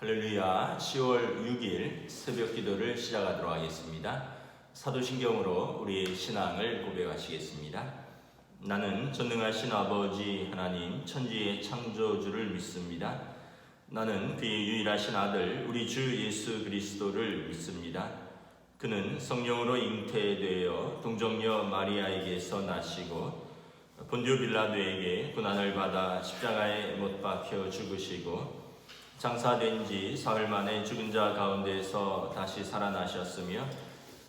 할렐루야. 10월 6일 새벽 기도를 시작하도록 하겠습니다. 사도신경으로 우리의 신앙을 고백하시겠습니다. 나는 전능하신 아버지 하나님 천지의 창조주를 믿습니다. 나는 그의 유일하신 아들 우리 주 예수 그리스도를 믿습니다. 그는 성령으로 잉태되어 동정녀 마리아에게서 나시고 본디오 빌라도에게 고난을 받아 십자가에 못 박혀 죽으시고 장사된 지 사흘 만에 죽은 자 가운데서 다시 살아나셨으며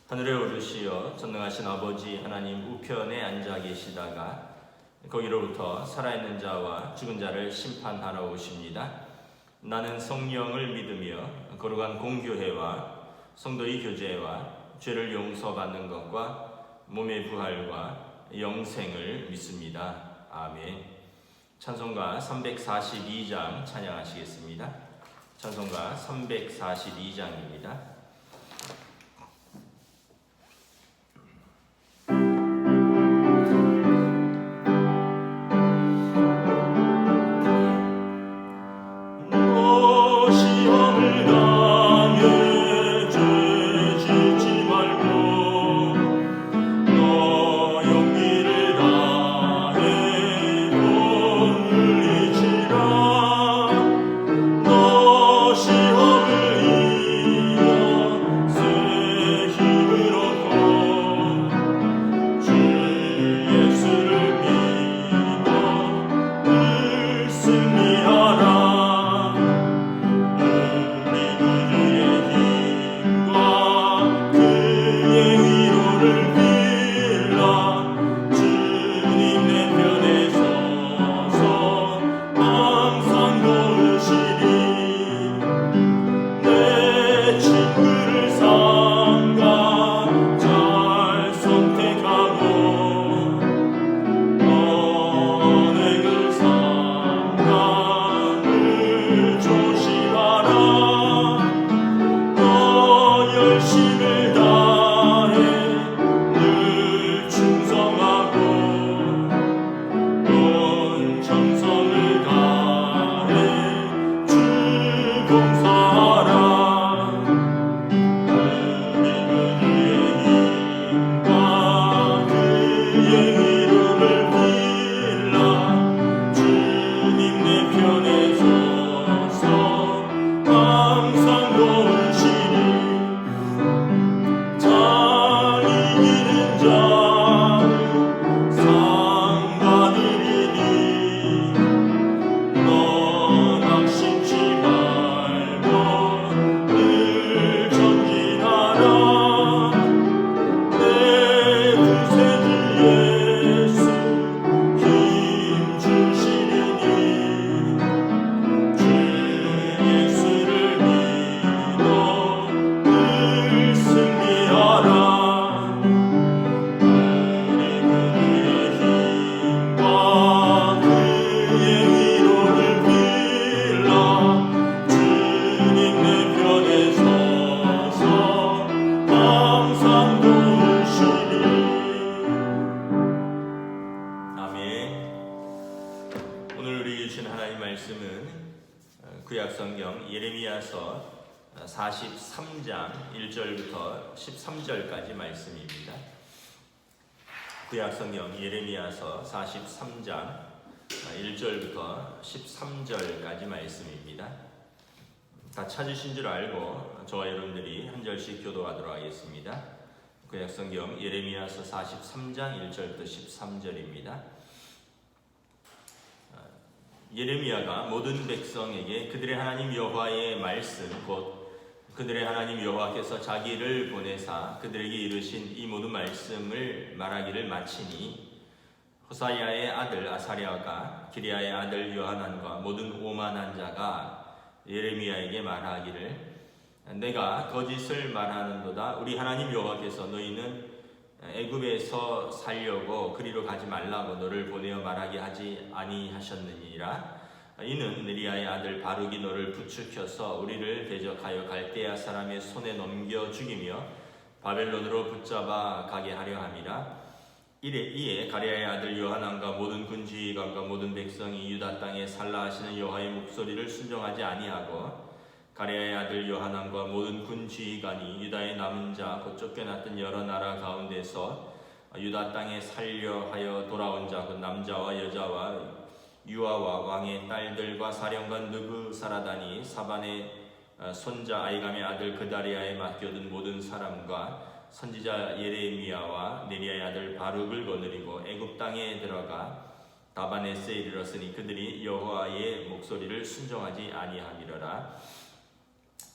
하늘에 오르시어 전능하신 아버지 하나님 우편에 앉아 계시다가 거기로부터 살아있는 자와 죽은 자를 심판하러 오십니다. 나는 성령을 믿으며 거룩한 공교회와 성도의 교제와 죄를 용서받는 것과 몸의 부활과 영생을 믿습니다. 아멘. 찬송가 342장 찬양하시겠습니다. 찬송가 342장입니다. 구약성경 예레미야서 43장 1절부터 13절까지 말씀입니다. 구약성경 예레미야서 43장 1절부터 13절까지 말씀입니다. 다 찾으신 줄 알고 저와 여러분들이 한 절씩 교도하도록 하겠습니다. 구약성경 예레미야서 43장 1절부터 13절입니다. 예레미야가 모든 백성에게 그들의 하나님 여호와의 말씀 곧 그들의 하나님 여호와께서 자기를 보내사 그들에게 이르신 이 모든 말씀을 말하기를 마치니 호사야의 아들 아사랴가 기리야의 아들 요하난과 모든 오만한 자가 예레미야에게 말하기를 내가 거짓을 말하는도다. 우리 하나님 여호와께서 너희는 애굽에서 살려고 그리로 가지 말라고 너를 보내어 말하게 하지 아니하셨느니라. 이는 느리야의 아들 바룩이 너를 부추켜서 우리를 대적하여 갈대아 사람의 손에 넘겨 죽이며 바벨론으로 붙잡아 가게 하려 함이라. 이에 가랴의 아들 요하난과 모든 군지휘관과 모든 백성이 유다 땅에 살라 하시는 여호와의 목소리를 순종하지 아니하고 가레아의 아들 요하난과 모든 군 지휘관이 유다의 남은 자 곧 쫓겨났던 여러 나라 가운데서 유다 땅에 살려 하여 돌아온 자 곧 남자와 여자와 유아와 왕의 딸들과 사령관 느부사라단이 사반의 손자 아이감의 아들 그다리아에 맡겨둔 모든 사람과 선지자 예레미야와 네리야의 아들 바룩을 거느리고 애굽 땅에 들어가 다바네스에 이르렀으니 그들이 여호와의 목소리를 순종하지 아니하미러라.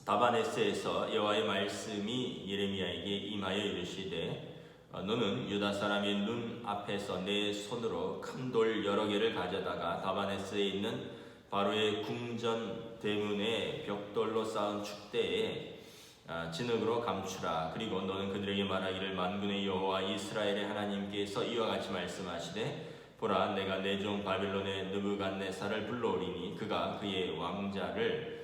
다바네스에서 여호와의 말씀이 예레미야에게 임하여 이르시되 너는 유다 사람의 눈 앞에서 내 손으로 큰 돌 여러 개를 가져다가 다바네스에 있는 바로의 궁전 대문에 벽돌로 쌓은 축대에 진흙으로 감추라. 그리고 너는 그들에게 말하기를 만군의 여호와 이스라엘의 하나님께서 이와 같이 말씀하시되 보라, 내가 내 종 바벨론의 느부갓네살을 불러오리니 그가 그의 왕자를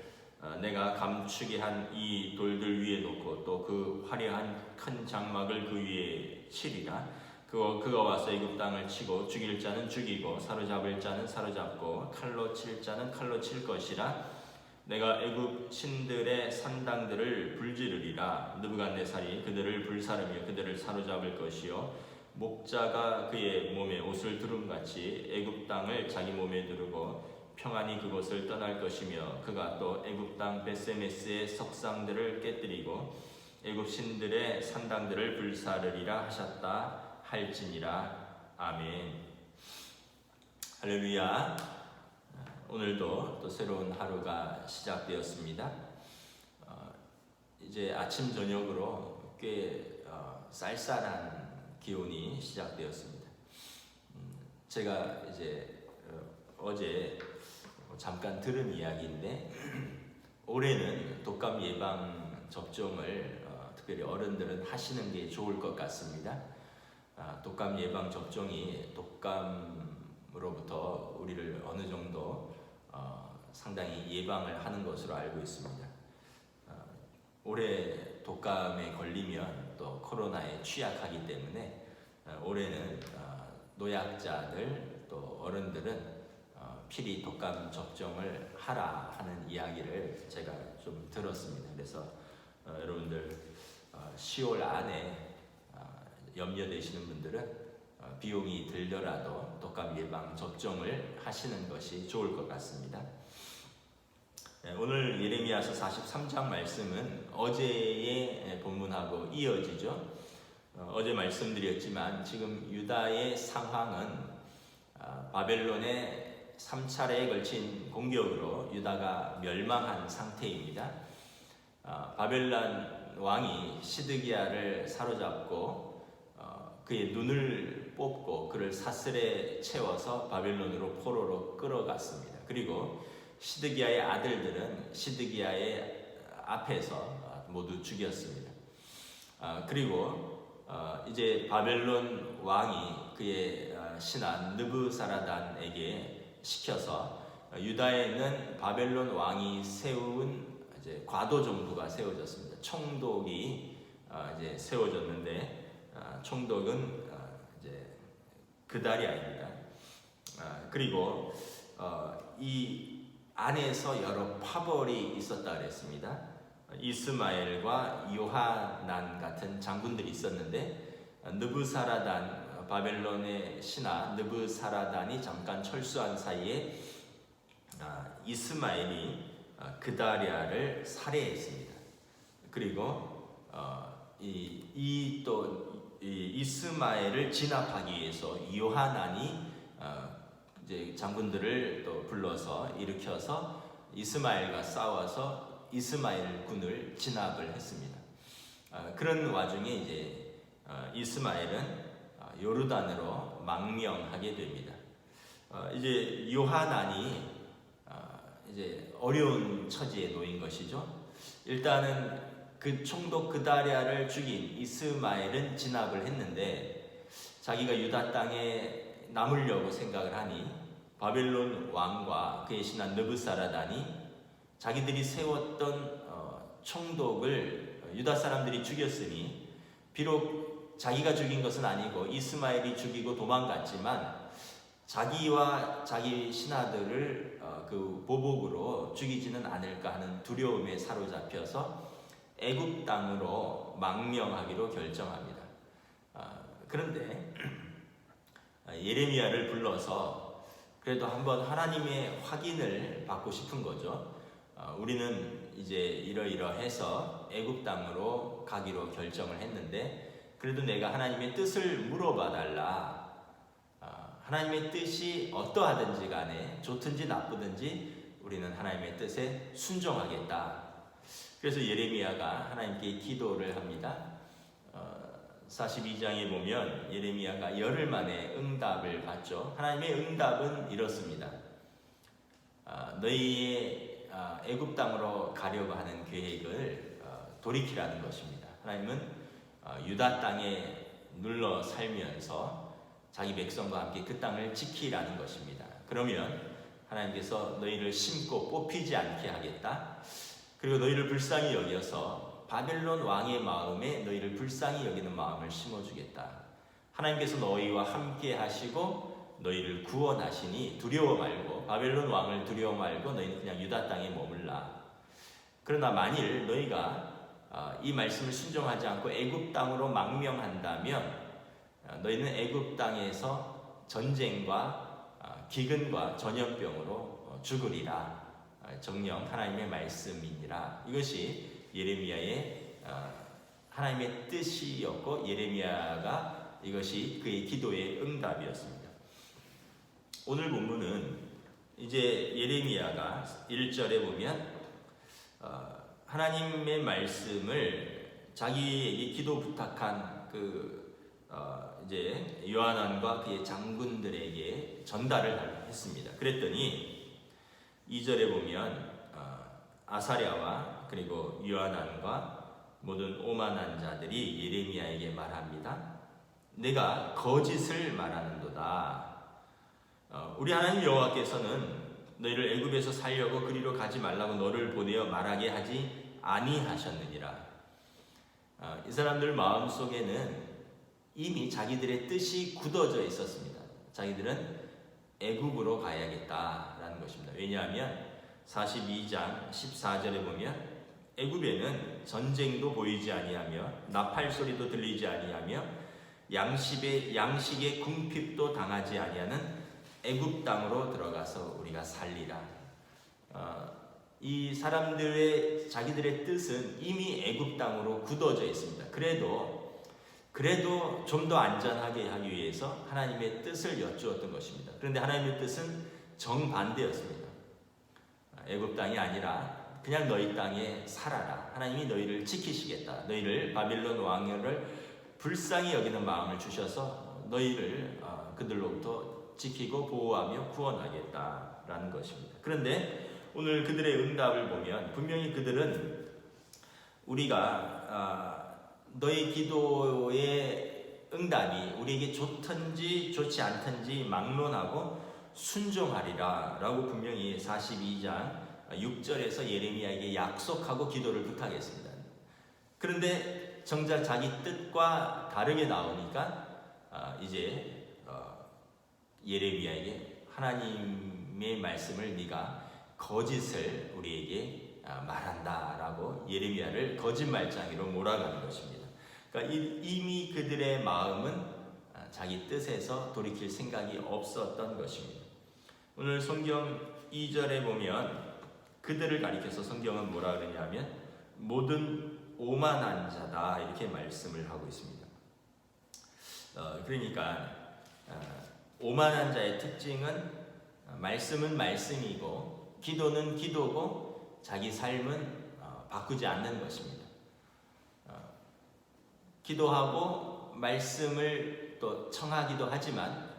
내가 감추게 한 이 돌들 위에 놓고 또 그 화려한 큰 장막을 그 위에 치리라. 그가 와서 애굽 땅을 치고 죽일 자는 죽이고 사로잡을 자는 사로잡고 칼로 칠 자는 칼로 칠 것이라. 내가 애굽 신들의 산당들을 불지르리라. 느부갓네살이 그들을 불사르며 그들을 사로잡을 것이요 목자가 그의 몸에 옷을 두름같이 애굽 땅을 자기 몸에 두르고 평안히 그곳을 떠날 것이며 그가 또 애굽 땅 베세메스의 석상들을 깨뜨리고 애굽 신들의 산당들을 불사르리라 하셨다 할지니라. 아멘. 할렐루야. 오늘도 또 새로운 하루가 시작되었습니다. 이제 아침 저녁으로 꽤 쌀쌀한 기온이 시작되었습니다. 제가 이제 어제 잠깐 들은 이야기인데 올해는 독감 예방 접종을 특별히 어른들은 하시는 게 좋을 것 같습니다. 독감 예방 접종이 독감으로부터 우리를 어느 정도 상당히 예방을 하는 것으로 알고 있습니다. 올해 독감에 걸리면 또 코로나에 취약하기 때문에 올해는 노약자들 또 어른들은 필히 독감 접종을 하라 하는 이야기를 제가 좀 들었습니다. 그래서 여러분들 10월 안에 염려되시는 분들은 비용이 들더라도 독감 예방 접종을 하시는 것이 좋을 것 같습니다. 오늘 예레미야서 43장 말씀은 어제의 본문하고 이어지죠. 어제 말씀드렸지만 지금 유다의 상황은 바벨론의 3차례에 걸친 공격으로 유다가 멸망한 상태입니다. 바벨론 왕이 시드기야를 사로잡고 그의 눈을 뽑고 그를 사슬에 채워서 바벨론으로 포로로 끌어갔습니다. 그리고 시드기야의 아들들은 시드기야의 앞에서 모두 죽였습니다. 그리고 이제 바벨론 왕이 그의 신하 느부사라단에게 시켜서 유다에는 바벨론 왕이 세운 이제 과도 정부가 세워졌습니다. 총독이 이제 세워졌는데 총독은 이제 그다리아입니다. 그리고 이 안에서 여러 파벌이 있었다 그랬습니다. 이스마엘과 요하난 같은 장군들이 있었는데 느부사라단 바벨론의 신하 느부사라단이 잠깐 철수한 사이에 이스마엘이 그다리아를 살해했습니다. 그리고 이 이스마엘을 진압하기 위해서 요하난이 이제 장군들을 또 불러서 일으켜서 이스마엘과 싸워서 이스마엘 군을 진압을 했습니다. 그런 와중에 이제 이스마엘은 요르단으로 망명하게 됩니다. 이제 요하난이 이제 어려운 처지에 놓인 것이죠. 일단은 그 총독 그다리아를 죽인 이스마엘은 진압을 했는데 자기가 유다 땅에 남으려고 생각을 하니 바벨론 왕과 그의 신하 느부사라단이 자기들이 세웠던 총독을 유다 사람들이 죽였으니 비록 자기가 죽인 것은 아니고 이스마엘이 죽이고 도망갔지만 자기와 자기 신하들을 그 보복으로 죽이지는 않을까 하는 두려움에 사로잡혀서 애굽 땅으로 망명하기로 결정합니다. 그런데 예레미야를 불러서 그래도 한번 하나님의 확인을 받고 싶은 거죠. 우리는 이제 이러이러해서 애굽 땅으로 가기로 결정을 했는데 그래도 내가 하나님의 뜻을 물어봐 달라. 하나님의 뜻이 어떠하든지 간에 좋든지 나쁘든지 우리는 하나님의 뜻에 순종하겠다. 그래서 예레미야가 하나님께 기도를 합니다. 42장에 보면 예레미야가 열흘 만에 응답을 받죠. 하나님의 응답은 이렇습니다. 너희의 애굽 땅으로 가려고 하는 계획을 돌이키라는 것입니다. 하나님은 유다 땅에 눌러 살면서 자기 백성과 함께 그 땅을 지키라는 것입니다. 그러면 하나님께서 너희를 심고 뽑히지 않게 하겠다. 그리고 너희를 불쌍히 여겨서 바벨론 왕의 마음에 너희를 불쌍히 여기는 마음을 심어주겠다. 하나님께서 너희와 함께 하시고 너희를 구원하시니 두려워 말고 바벨론 왕을 두려워 말고 너희는 그냥 유다 땅에 머물라. 그러나 만일 너희가 이 말씀을 순종하지 않고 애굽 땅으로 망명한다면 너희는 애굽 땅에서 전쟁과 기근과 전염병으로 죽으리라. 정녕 하나님의 말씀이니라. 이것이 예레미야의 하나님의 뜻이었고 예레미야가 이것이 그의 기도의 응답이었습니다. 오늘 본문은 이제 예레미야가 1절에 보면 하나님의 말씀을 자기에게 기도 부탁한 이제 요하난과 그의 장군들에게 전달을 했습니다. 그랬더니 2절에 보면 아사랴와 그리고 요하난과 모든 오만한 자들이 예레미야에게 말합니다. 내가 거짓을 말하는도다. 우리 하나님 여호와께서는 너희를 애굽에서 살려고 그리로 가지 말라고 너를 보내어 말하게 하지 아니하셨느니라. 이 사람들 마음속에는 이미 자기들의 뜻이 굳어져 있었습니다. 자기들은 애굽으로 가야겠다라는 것입니다. 왜냐하면 42장 14절에 보면 애굽에는 전쟁도 보이지 아니하며 나팔 소리도 들리지 아니하며 양식의 궁핍도 당하지 아니하는 애굽 땅으로 들어가서 우리가 살리라. 이 사람들의 자기들의 뜻은 이미 애굽 땅으로 굳어져 있습니다. 그래도 좀 더 안전하게 하기 위해서 하나님의 뜻을 여쭈었던 것입니다. 그런데 하나님의 뜻은 정반대였습니다. 애굽 땅이 아니라 그냥 너희 땅에 살아라. 하나님이 너희를 지키시겠다. 너희를 바빌론 왕을 불쌍히 여기는 마음을 주셔서 너희를 그들로부터 지키고 보호하며 구원하겠다라는 것입니다. 그런데 오늘 그들의 응답을 보면 분명히 그들은 우리가 너희 기도의 응답이 우리에게 좋든지 좋지 않든지 막론하고 순종하리라 라고 분명히 42장 6절에서 예레미야에게 약속하고 기도를 부탁했습니다. 그런데 정작 자기 뜻과 다르게 나오니까 이제 예레미야에게 하나님의 말씀을 네가 거짓을 우리에게 말한다라고 예레미야를 거짓말장이로 몰아가는 것입니다. 그러니까 이미 그들의 마음은 자기 뜻에서 돌이킬 생각이 없었던 것입니다. 오늘 성경 2절에 보면 그들을 가리켜서 성경은 뭐라 그러냐면 모든 오만한 자다 이렇게 말씀을 하고 있습니다. 그러니까 오만한 자의 특징은 말씀은 말씀이고 기도는 기도고 자기 삶은 바꾸지 않는 것입니다. 기도하고 말씀을 또 청하기도 하지만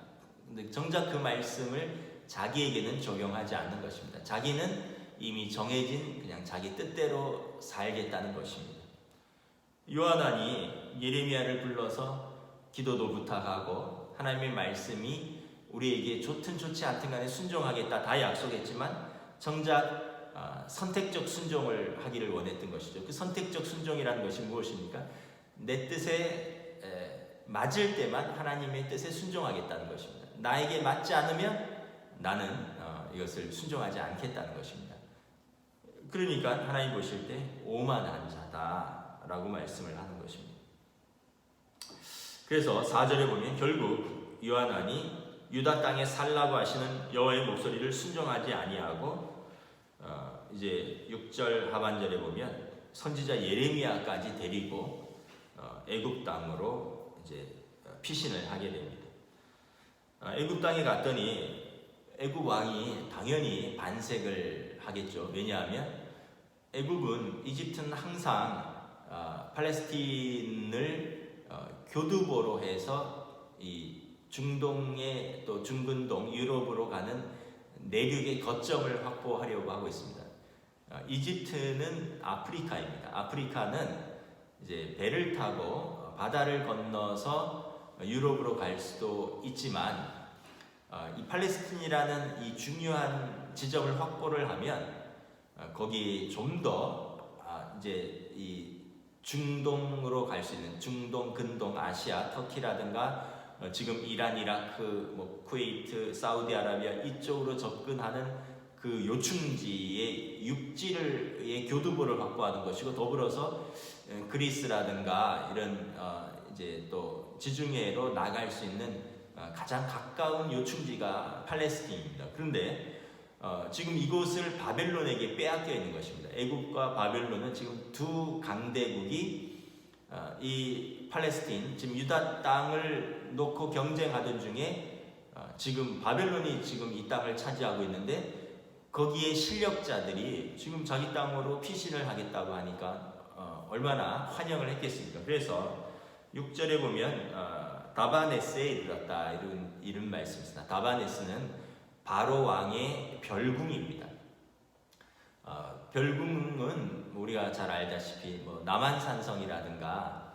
정작 그 말씀을 자기에게는 적용하지 않는 것입니다. 자기는 이미 정해진 그냥 자기 뜻대로 살겠다는 것입니다. 요하난이 예레미야를 불러서 기도도 부탁하고 하나님의 말씀이 우리에게 좋든 좋지 않든 간에 순종하겠다 다 약속했지만 정작 선택적 순종을 하기를 원했던 것이죠. 그 선택적 순종이라는 것이 무엇입니까? 내 뜻에 맞을 때만 하나님의 뜻에 순종하겠다는 것입니다. 나에게 맞지 않으면 나는 이것을 순종하지 않겠다는 것입니다. 그러니까 하나님 보실 때 오만한 자다라고 말씀을 하는 것입니다. 그래서 4절에 보면 결국 요하나니 유다 땅에 살라고 하시는 여호와의 목소리를 순종하지 아니하고 이제 6절 하반절에 보면 선지자 예레미야까지 데리고 애굽 땅으로 이제 피신을 하게 됩니다. 애굽 땅에 갔더니 애굽 왕이 당연히 반색을 하겠죠. 왜냐하면 애굽은 이집트는 항상 팔레스틴을 교두보로 해서 이 중동의 또 중근동 유럽으로 가는 내륙의 거점을 확보하려고 하고 있습니다. 이집트는 아프리카입니다. 아프리카는 이제 배를 타고 바다를 건너서 유럽으로 갈 수도 있지만 이 팔레스틴이라는 이 중요한 지점을 확보를 하면 거기 좀 더 이제 이 중동으로 갈 수 있는 중동, 근동, 아시아, 터키라든가 지금 이란, 이라크, 뭐 쿠웨이트, 사우디아라비아 이쪽으로 접근하는 그 요충지의 육지의 교두보를 확보하는 것이고 더불어서 그리스라든가 이런 이제 또 지중해로 나갈 수 있는 가장 가까운 요충지가 팔레스틴입니다. 그런데 지금 이곳을 바벨론에게 빼앗겨 있는 것입니다. 애굽과 바벨론은 지금 두 강대국이 이 팔레스틴, 지금 유다 땅을 놓고 경쟁하던 중에 지금 바벨론이 지금 이 땅을 차지하고 있는데 거기에 실력자들이 지금 자기 땅으로 피신을 하겠다고 하니까 얼마나 환영을 했겠습니까? 그래서 6절에 보면 다바네스에 이르렀다 이런 말씀이 있습니다. 다바네스는 바로 왕의 별궁입니다. 별궁은 우리가 잘 알다시피 뭐 남한산성이라든가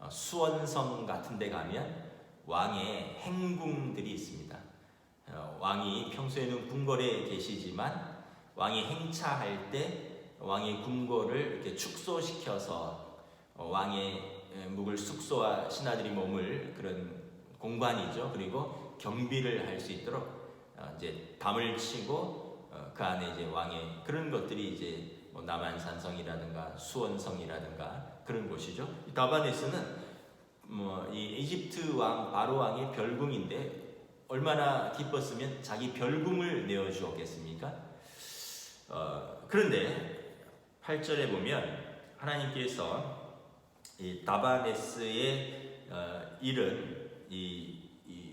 수원성 같은 데 가면 왕의 행궁들이 있습니다. 왕이 평소에는 궁궐에 계시지만 왕이 행차할 때 왕의 궁궐을 이렇게 축소시켜서 왕의 묵을 숙소와 신하들이 머물 그런 공간이죠. 그리고 경비를 할 수 있도록 이제 담을 치고 그 안에 이제 왕의 그런 것들이 이제 뭐 남한산성이라든가 수원성이라든가 그런 곳이죠. 다바네스는 뭐 이 이집트 왕 바로 왕의 별궁인데 얼마나 기뻤으면 자기 별궁을 내어 주었겠습니까? 그런데 8절에 보면 하나님께서 이 다바네스의 일은 이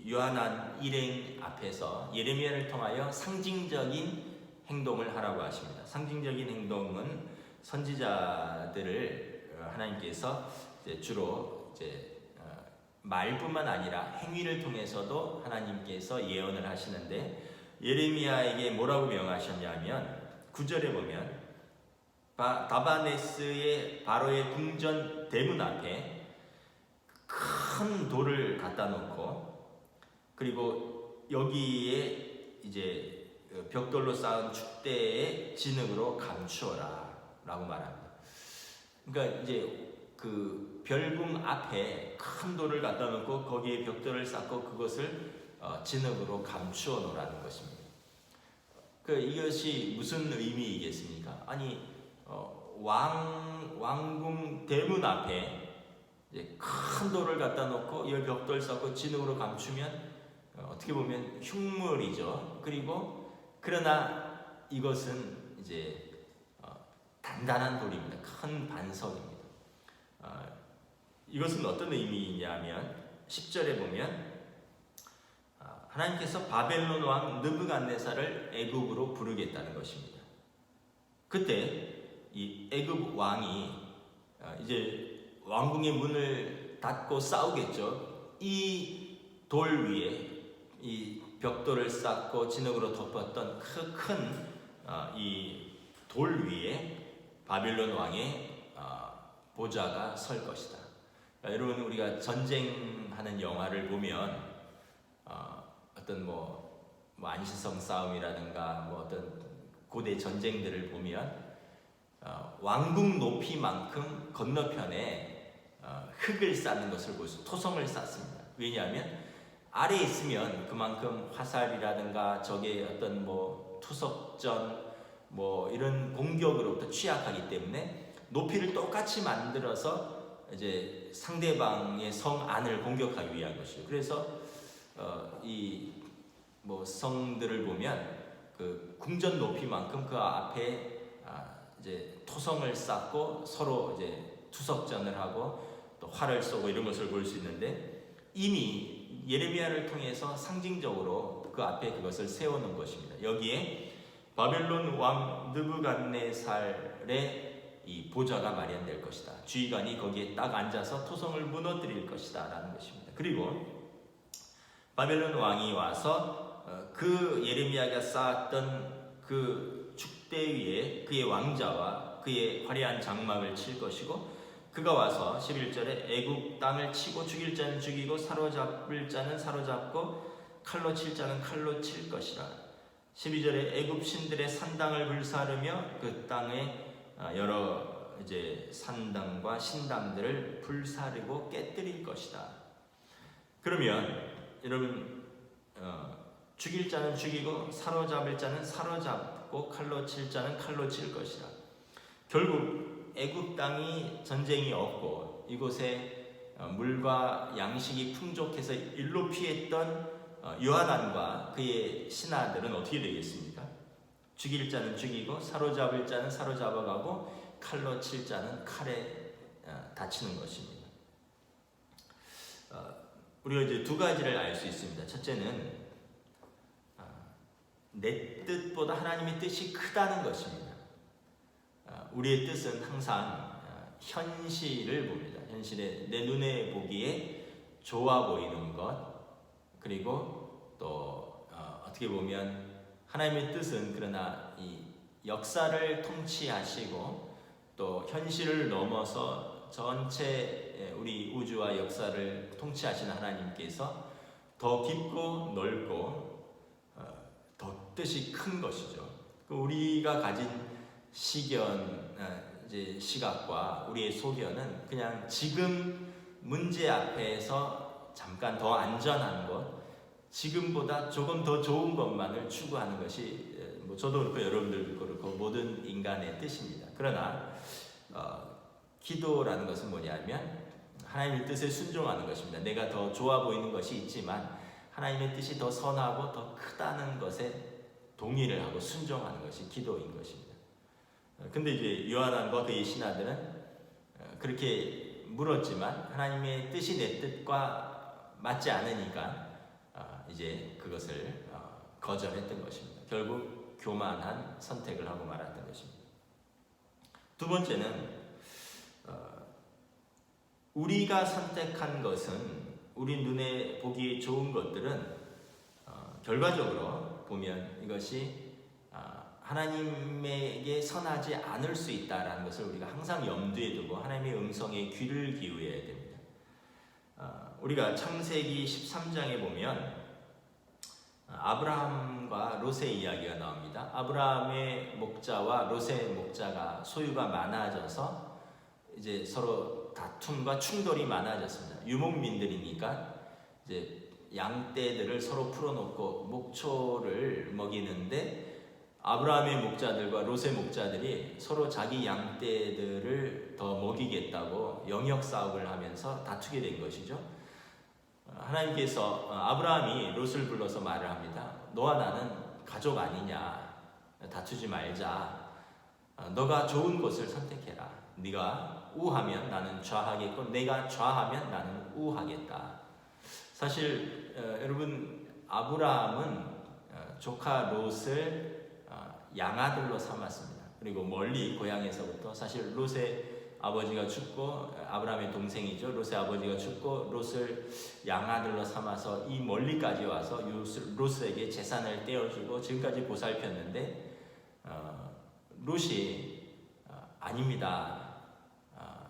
요한한 일행 앞에서 예레미야를 통하여 상징적인 행동을 하라고 하십니다. 상징적인 행동은 선지자들을 하나님께서 이제 주로 이제 말뿐만 아니라 행위를 통해서도 하나님께서 예언을 하시는데 예레미야에게 뭐라고 명하셨냐면 9절에 보면 다바네스의 바로의 궁전 대문 앞에 큰 돌을 갖다 놓고 그리고 여기에 이제 벽돌로 쌓은 축대의 진흙으로 감추어라 라고 말합니다. 그러니까 이제 그 별궁 앞에 큰 돌을 갖다 놓고 거기에 벽돌을 쌓고 그것을 진흙으로 감추어 놓으라는 것입니다. 이것이 무슨 의미이겠습니까? 아니 왕궁 대문 앞에 이제 큰 돌을 갖다 놓고 이 벽돌 쌓고 진흙으로 감추면 어떻게 보면 흉물이죠. 그리고 그러나 이것은 이제 단단한 돌입니다. 큰 반석입니다. 이것은 어떤 의미냐면 10절에 보면 하나님께서 바벨론 왕 느부갓네살을 애굽으로 부르겠다는 것입니다. 그때 이 애굽 왕이 이제 왕궁의 문을 닫고 싸우겠죠. 이 돌 위에 이 벽돌을 쌓고 진흙으로 덮었던 큰 이 돌 위에 바벨론 왕의 보좌가 설 것이다. 여러분 우리가 전쟁하는 영화를 보면 어떤 뭐 안시성 싸움이라든가 뭐 어떤 고대 전쟁들을 보면 왕궁 높이만큼 건너편에 흙을 쌓는 것을 보여서 토성을 쌓습니다. 왜냐하면 아래에 있으면 그만큼 화살이라든가 적의 어떤 뭐 투석전 뭐 이런 공격으로부터 취약하기 때문에 높이를 똑같이 만들어서 이제 상대방의 성 안을 공격하기 위한 것이죠. 그래서 이 뭐 성들을 보면 그 궁전 높이만큼 그 앞에 이제 토성을 쌓고 서로 이제 투석전을 하고 또 활을 쏘고 이런 것을 볼 수 있는데 이미 예레미야를 통해서 상징적으로 그 앞에 그것을 세우는 것입니다. 여기에 바벨론 왕 느부갓네살의 이 보좌가 마련될 것이다. 주의관이 거기에 딱 앉아서 토성을 무너뜨릴 것이다 라는 것입니다. 그리고 바벨론 왕이 와서 그 예레미야가 쌓았던 그 축대 위에 그의 왕자와 그의 화려한 장막을 칠 것이고 그가 와서 11절에 애굽 땅을 치고 죽일 자는 죽이고 사로잡을 자는 사로잡고 칼로 칠 자는 칼로 칠 것이라. 12절에 애굽 신들의 산당을 불사르며 그 땅에 여러 이제 산당과 신당들을 불사르고 깨뜨릴 것이다. 그러면 여러분 죽일 자는 죽이고 사로잡을 자는 사로잡고 칼로 칠 자는 칼로 칠 것이다. 결국 애굽 땅이 전쟁이 없고 이곳에 물과 양식이 풍족해서 일로 피했던 요하난과 그의 신하들은 어떻게 되겠습니까? 죽일 자는 죽이고 사로잡을 자는 사로잡아가고 칼로 칠 자는 칼에 다치는 것입니다. 우리가 이제 두 가지를 알 수 있습니다. 첫째는 내 뜻보다 하나님의 뜻이 크다는 것입니다. 우리의 뜻은 항상 현실을 봅니다. 현실에 내 눈에 보기에 좋아 보이는 것, 그리고 또 어떻게 보면 하나님의 뜻은 그러나 이 역사를 통치하시고 또 현실을 넘어서 전체 우리 우주와 역사를 통치하시는 하나님께서 더 깊고 넓고 더 뜻이 큰 것이죠. 우리가 가진 시견, 이제 시각과 우리의 소견은 그냥 지금 문제 앞에서 잠깐 더 안전한 것, 지금보다 조금 더 좋은 것만을 추구하는 것이 뭐 저도 그렇고 여러분들도 그렇고 모든 인간의 뜻입니다. 그러나 기도라는 것은 뭐냐면 하나님의 뜻에 순종하는 것입니다. 내가 더 좋아 보이는 것이 있지만 하나님의 뜻이 더 선하고 더 크다는 것에 동의를 하고 순종하는 것이 기도인 것입니다. 근데 이제 요하난과 그의 신하들은 그렇게 물었지만 하나님의 뜻이 내 뜻과 맞지 않으니까 이제 그것을 거절했던 것입니다. 결국 교만한 선택을 하고 말았던 것입니다. 두 번째는 우리가 선택한 것은 우리 눈에 보기 좋은 것들은 결과적으로 보면 이것이 하나님에게 선하지 않을 수 있다는 것을 우리가 항상 염두에 두고 하나님의 음성에 귀를 기울여야 됩니다. 우리가 창세기 13장에 보면 아브라함과 롯의 이야기가 나옵니다. 아브라함의 목자와 롯의 목자가 소유가 많아져서 이제 서로 다툼과 충돌이 많아졌습니다. 유목민들이니까 이제 양떼들을 서로 풀어놓고 목초를 먹이는데 아브라함의 목자들과 롯의 목자들이 서로 자기 양떼들을 더 먹이겠다고 영역 싸움을 하면서 다투게 된 것이죠. 하나님께서 아브라함이 롯을 불러서 말을 합니다. 너와 나는 가족 아니냐, 다투지 말자. 너가 좋은 곳을 선택해라. 네가 우하면 나는 좌하겠고 내가 좌하면 나는 우하겠다. 사실 여러분 아브라함은 조카 롯을 양아들로 삼았습니다. 그리고 멀리 고향에서부터 사실 롯의 아버지가 죽고 아브라함의 동생이죠. 롯의 아버지가 죽고 롯을 양아들로 삼아서 이 멀리까지 와서 롯에게 재산을 떼어주고 지금까지 보살폈는데 롯이 아닙니다.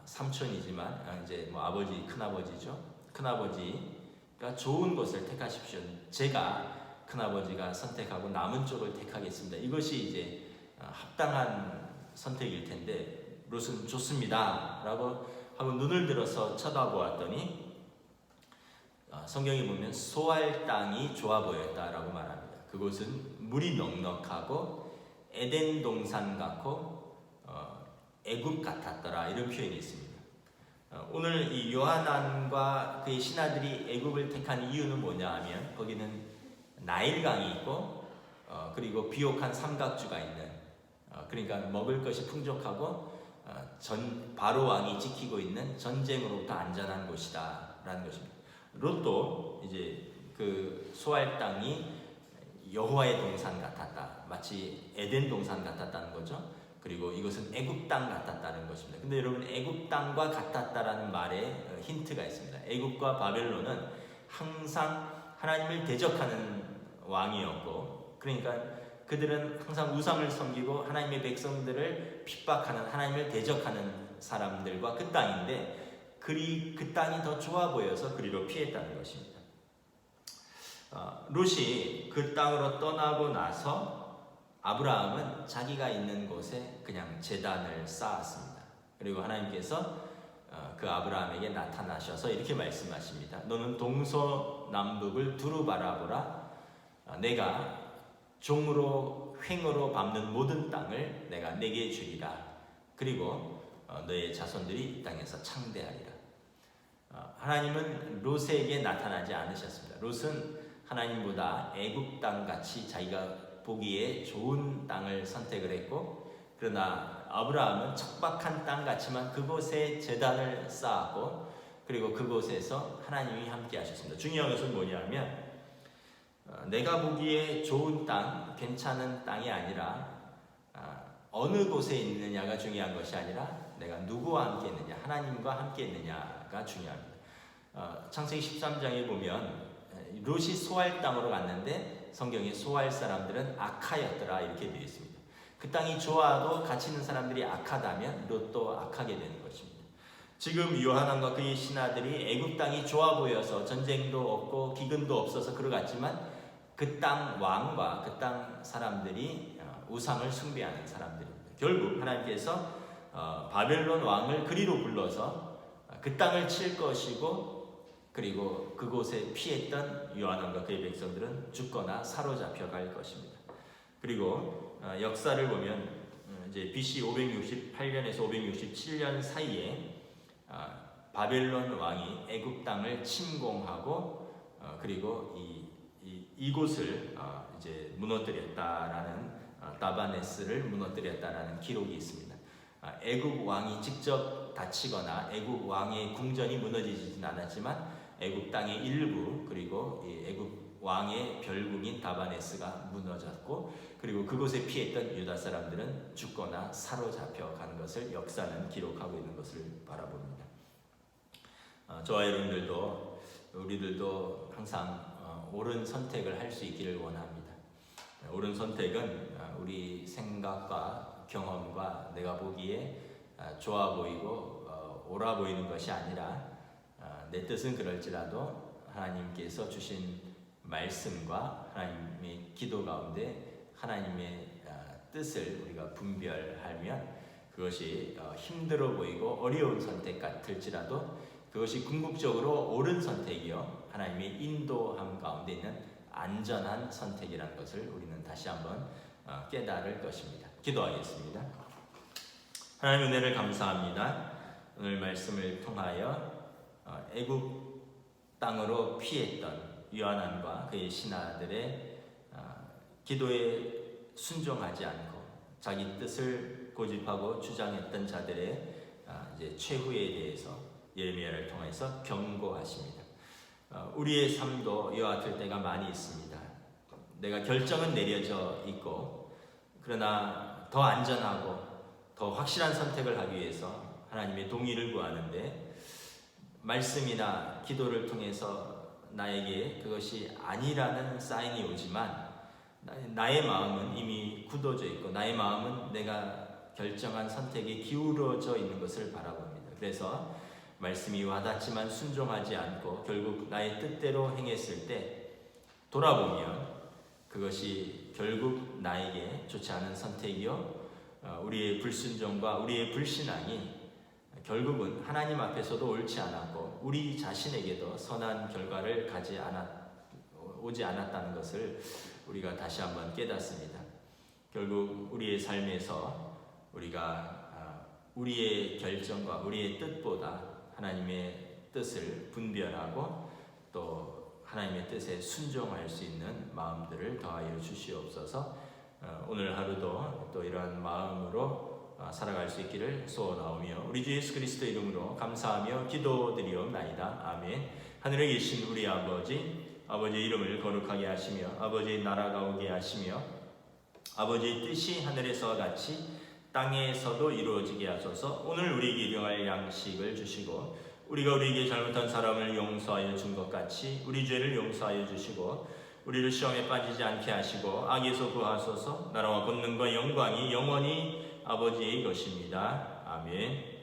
삼촌이지만 이제 뭐 아버지 큰아버지죠. 큰아버지가 좋은 것을 택하십시오. 제가 큰아버지가 선택하고 남은 쪽을 택하겠습니다. 이것이 이제 합당한 선택일 텐데 롯은 좋습니다 라고 하고 눈을 들어서 쳐다보았더니 성경에 보면 소알 땅이 좋아 보였다라고 말합니다. 그곳은 물이 넉넉하고 에덴 동산 같고 애굽 같았더라, 이런 표현이 있습니다. 오늘 이 요하난과 그의 신하들이 애굽을 택한 이유는 뭐냐 하면 거기는 나일강이 있고 그리고 비옥한 삼각주가 있는, 그러니까 먹을 것이 풍족하고 바로 왕이 지키고 있는 전쟁으로부터 안전한 곳이다라는 것입니다. 롯도 이제 그 소알 땅이 여호와의 동산 같았다, 마치 에덴 동산 같았다는 거죠. 그리고 이것은 애굽 땅 같았다는 것입니다. 근데 여러분, 애굽 땅과 같았다라는 말에 힌트가 있습니다. 애굽과 바벨론은 항상 하나님을 대적하는 왕이었고, 그러니까 그들은 항상 우상을 섬기고 하나님의 백성들을 핍박하는, 하나님을 대적하는 사람들과 그 땅인데 그 땅이 더 좋아 보여서 그리로 피했다는 것입니다. 롯이 그 땅으로 떠나고 나서 아브라함은 자기가 있는 곳에 그냥 제단을 쌓았습니다. 그리고 하나님께서 그 아브라함에게 나타나셔서 이렇게 말씀하십니다. 너는 동서남북을 두루 바라보라. 내가 종으로 횡으로 밟는 모든 땅을 내가 내게 주리라. 그리고 너의 자손들이 이 땅에서 창대하리라. 하나님은 롯에게 나타나지 않으셨습니다. 롯은 하나님보다 애굽 땅같이 자기가 보기에 좋은 땅을 선택을 했고, 그러나 아브라함은 척박한 땅 같지만 그곳에 제단을 쌓았고, 그리고 그곳에서 하나님이 함께 하셨습니다. 중요한 것은 뭐냐면 내가 보기에 좋은 땅, 괜찮은 땅이 아니라 어느 곳에 있느냐가 중요한 것이 아니라 내가 누구와 함께 있느냐, 하나님과 함께 있느냐가 중요합니다. 창세기 13장에 보면 롯이 소알 땅으로 갔는데 성경에 소알 사람들은 악하였더라, 이렇게 되어 있습니다. 그 땅이 좋아도 같이 있는 사람들이 악하다면 롯도 악하게 되는 것입니다. 지금 요하난과 그의 신하들이 애굽 땅이 좋아 보여서 전쟁도 없고 기근도 없어서 그러갔지만 그 땅 왕과 그 땅 사람들이 우상을 숭배하는 사람들입니다. 결국 하나님께서 바벨론 왕을 그리로 불러서 그 땅을 칠 것이고, 그리고 그곳에 피했던 요하난과 그의 백성들은 죽거나 사로잡혀 갈 것입니다. 그리고 역사를 보면 이제 BC 568년에서 567년 사이에 바벨론 왕이 애굽 땅을 침공하고 그리고 이곳을 이제 무너뜨렸다라는, 다바네스를 무너뜨렸다라는 기록이 있습니다. 애굽 왕이 직접 다치거나 애굽 왕의 궁전이 무너지지는 않았지만 애굽 땅의 일부, 그리고 애굽 왕의 별궁인 다바네스가 무너졌고, 그리고 그곳에 피했던 유다 사람들은 죽거나 사로잡혀 가는 것을 역사는 기록하고 있는 것을 바라봅니다. 저와 여러분들도, 우리들도 항상 옳은 선택을 할 수 있기를 원합니다. 옳은 선택은 우리 생각과 경험과 내가 보기에 좋아 보이고 옳아 보이는 것이 아니라, 내 뜻은 그럴지라도 하나님께서 주신 말씀과 하나님의 기도 가운데 하나님의 뜻을 우리가 분별하면 그것이 힘들어 보이고 어려운 선택 같을지라도 그것이 궁극적으로 옳은 선택이요, 하나님의 인도함 가운데 있는 안전한 선택이라는 것을 우리는 다시 한번 깨달을 것입니다. 기도하겠습니다. 하나님, 은혜를 감사합니다. 오늘 말씀을 통하여 애굽 땅으로 피했던 요하난과 그의 신하들의 기도에 순종하지 않고 자기 뜻을 고집하고 주장했던 자들의 이제 최후에 대해서 예레미야를 통해서 경고하십니다. 우리의 삶도 이와 같을 때가 많이 있습니다. 내가 결정은 내려져 있고, 그러나 더 안전하고 더 확실한 선택을 하기 위해서 하나님의 동의를 구하는데, 말씀이나 기도를 통해서 나에게 그것이 아니라는 사인이 오지만 나의 마음은 이미 굳어져 있고 나의 마음은 내가 결정한 선택에 기울어져 있는 것을 바라봅니다. 그래서 말씀이 와닿지만 순종하지 않고 결국 나의 뜻대로 행했을 때 돌아보면 그것이 결국 나에게 좋지 않은 선택이요, 우리의 불순종과 우리의 불신앙이 결국은 하나님 앞에서도 옳지 않았고 우리 자신에게도 선한 결과를 오지 않았다는 것을 우리가 다시 한번 깨닫습니다. 결국 우리의 삶에서 우리가 우리의 결정과 우리의 뜻보다 하나님의 뜻을 분별하고 또 하나님의 뜻에 순종할 수 있는 마음들을 더하여 주시옵소서. 오늘 하루도 또 이러한 마음으로 살아갈 수 있기를 소원하오며 우리 주 예수 그리스도 이름으로 감사하며 기도드리옵나이다. 아멘. 하늘에 계신 우리 아버지의 이름을 거룩하게 하시며 아버지의 나라가 오게 하시며 아버지의 뜻이 하늘에서와 같이 땅에서도 이루어지게 하소서. 오늘 우리에게 일용할 양식을 주시고 우리가 우리에게 잘못한 사람을 용서하여 준 것 같이 우리 죄를 용서하여 주시고 우리를 시험에 빠지지 않게 하시고 악에서 구하소서. 나라와 권능과 영광이 영원히 아버지의 것입니다. 아멘.